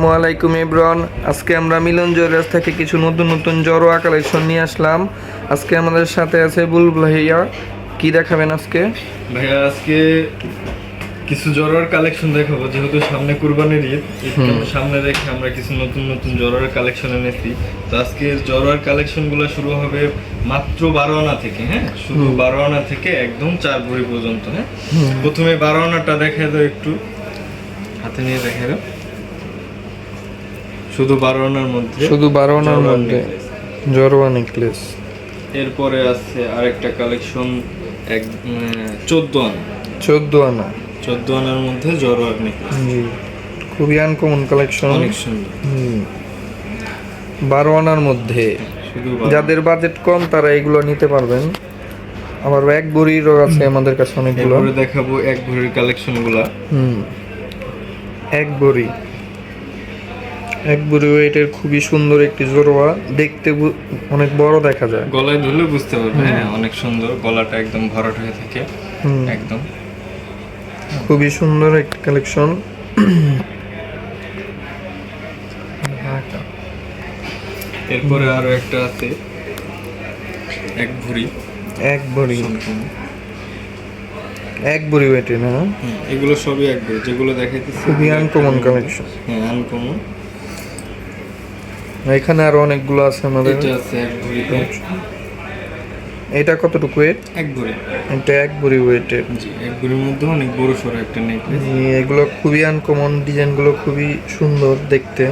আসসালামু আলাইকুম এভরিওয়ান। আজকে আমরা মিলন জুয়েলার্স থেকে কিছু নতুন নতুন জড়োয়া কালেকশন নিয়ে আসলাম। আজকে আমাদের সাথে আছে বুলবুল ভাইয়া। কি দেখাবেন আজকে? ভাইয়া আজকে কিছু জড়োয়ার কালেকশন দেখাবো, যেহেতু সামনে কুরবানির ঈদ। সামনে রেখে আমরা কিছু নতুন নতুন জড়োয়ার কালেকশন এনেছি। তো আজকে জড়োয়ার কালেকশনগুলো শুরু হবে মাত্র 12 আনা থেকে। হ্যাঁ, শুধু 12 আনা থেকে একদম 4 ভরি পর্যন্ত। হ্যাঁ, প্রথমে 12 আনাটা দেখা দাও, একটু হাতে নিয়ে দেখা দাও। শুধু 12 আনার মধ্যে জড়োয়া নেকলেস। এরপরে আছে আরেকটা কালেকশন 14 আনা। 14 আনার মধ্যে জড়োয়ার নেকলেস। খুবই আনকমন কালেকশন, অনেক সুন্দর। 12 আনার মধ্যে যাদের বাজেট কম তারা এগুলো নিতে পারবেন। আবার 1 ভরিরও আছে আমাদের কাছে অনেকগুলো। এরপরে দেখাবো 1 ভরির কালেকশনগুলো। 1 ভরি ওয়েটের খুবই সুন্দর একটি জড়োয়া, দেখতে অনেক বড় দেখা যায়। গলায় ধরলে বুঝতে পারবে। হ্যাঁ, অনেক সুন্দর, গলাটা একদম ভরাট হয়ে থাকে একদম। খুবই সুন্দর একটি কালেকশন। এরপরে আরো একটা আছে 1 ভরি। 1 ভরি ওয়েটে না? এগুলো সবই 1 ভরি, যেগুলো দেখাইতেছি খুবই আনকমন কালেকশন। হ্যাঁ, আনকমন। এখানে আরো অনেকগুলো আছে আমাদের। এটা আছে 1 ভরিতে। এটা কতটুকু ওয়েট? 1 ভরি। এটা 1 ভরি ওয়েটের। জি, 1 ভরির মধ্যে অনেক বড় সড়ো একটা নেকলেস। এগুলো খুবই আনকমন, ডিজাইনগুলো খুবই সুন্দর দেখতে।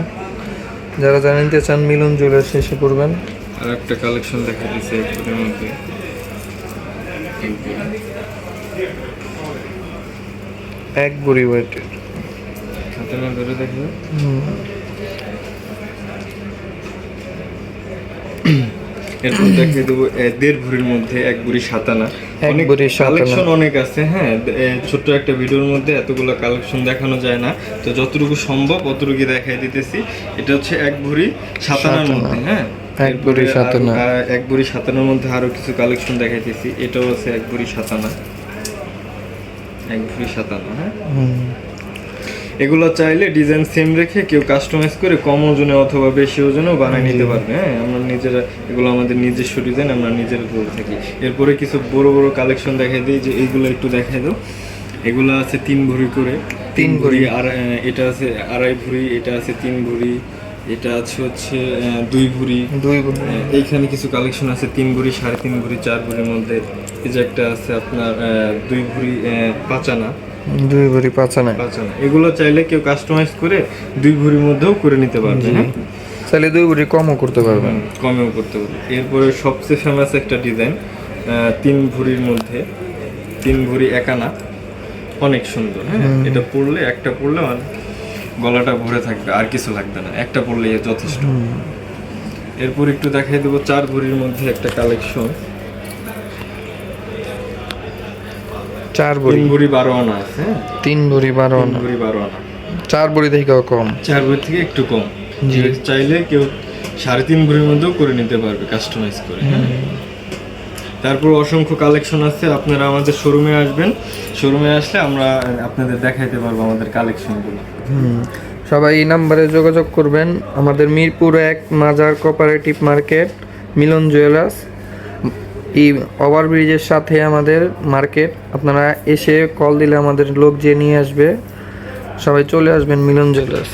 যারা জানতে চান মিলন জুয়েলার্স এসে পড়বেন। আর একটা কালেকশন দেখাইতেছি 1 ভরির মধ্যে। 1 ভরি ওয়েটের। হাতে না ধরে দেখো। এরপর দেখিয়ে দেবো 1.5 ভরির মধ্যে 1 ভরি 7 আনা। অনেক কালেকশন অনেক আছে। হ্যাঁ, ছোট্ট একটা ভিডিওর মধ্যে এতগুলো কালেকশন দেখানো যায় না, তো যতটুকু সম্ভব অতটুকু দেখাই দিতেছি। এটা হচ্ছে 1 ভরি 7 আনার মধ্যে। হ্যাঁ, 1 ভরি 7 আনা। 1 ভরি 7 আনার মধ্যে আরো কিছু কালেকশন দেখাইতেছি। এটাও আছে 1 ভরি 7 আনা। 1 ভরি 7 আনা। হ্যাঁ, এগুলো চাইলে ডিজাইন সেম রেখে কেউ কাস্টমাইজ করে কম ওজনে অথবা বেশি ওজনেও বানিয়ে নিতে পারবে। হ্যাঁ, আমরা নিজেরা, এগুলো আমাদের নিজস্ব ডিজাইন, আমরা নিজেরা করে থাকি। এরপরে কিছু বড় বড় কালেকশন দেখাই দিই, যে এইগুলো একটু দেখাই দাও। এগুলো আছে 3 ভরি করে। 3 ভরি। আর এটা আছে 2.5 ভরি। এটা আছে 3 ভরি। এটা আছে হচ্ছে 2 ভরি। এইখানে কিছু কালেকশন আছে 3 ভরি, 3.5 ভরি, 4 ভরির মধ্যে। এই যে একটা আছে আপনার 2 ভরি 5 আনা। 2 ভরি 5 আনা। এগুলো চাইলে কেউ কাস্টমাইজ করে 2 ভরির মধ্যেও করে নিতে পারবে। চাইলে 2 ভরি কমও করতে পারবেন। কমেও করতে পারবে। এরপরে সবচেয়ে ফেমাস একটা ডিজাইন 3 ভরির মধ্যে 3 ভরি 1 আনা। অনেক সুন্দর। হ্যাঁ, এটা পরলে, একটা পরলে গলাটা ভরে থাকবে, আর কিছু লাগবে না, একটা পরলে যথেষ্ট। এরপর একটু দেখাই দেবো 4 ভরির মধ্যে একটা কালেকশন। 4 ভরি। 3 ভরি 12 আনা আছে। 3 ভরি 12 আনা। 4 ভরি থেকে কম। 4 ভরি থেকে একটু কম। চাইলে কেউ 3.5 ভরির মধ্যেও করে নিতে পারবে কাস্টমাইজ করে। তারপর অসংখ্য কালেকশন আছে। আপনারা আমাদের শোরুমে আসবেন। শোরুমে আসলে আমরা আপনাদের দেখাইতে পারবো আমাদের কালেকশনগুলো। সবাই এই নাম্বারে যোগাযোগ করবেন। আমাদের মিরপুর 1 মাজার কোঅপারেটিভ মার্কেট, মিলন জুয়েলার্স। এই ওভারব্রিজের সাথে আমাদের মার্কেট। আপনারা এসে কল দিলে আমাদের লোক যে নিয়ে আসবে। সবাই চলে আসবেন মিলন জুয়েলার্স।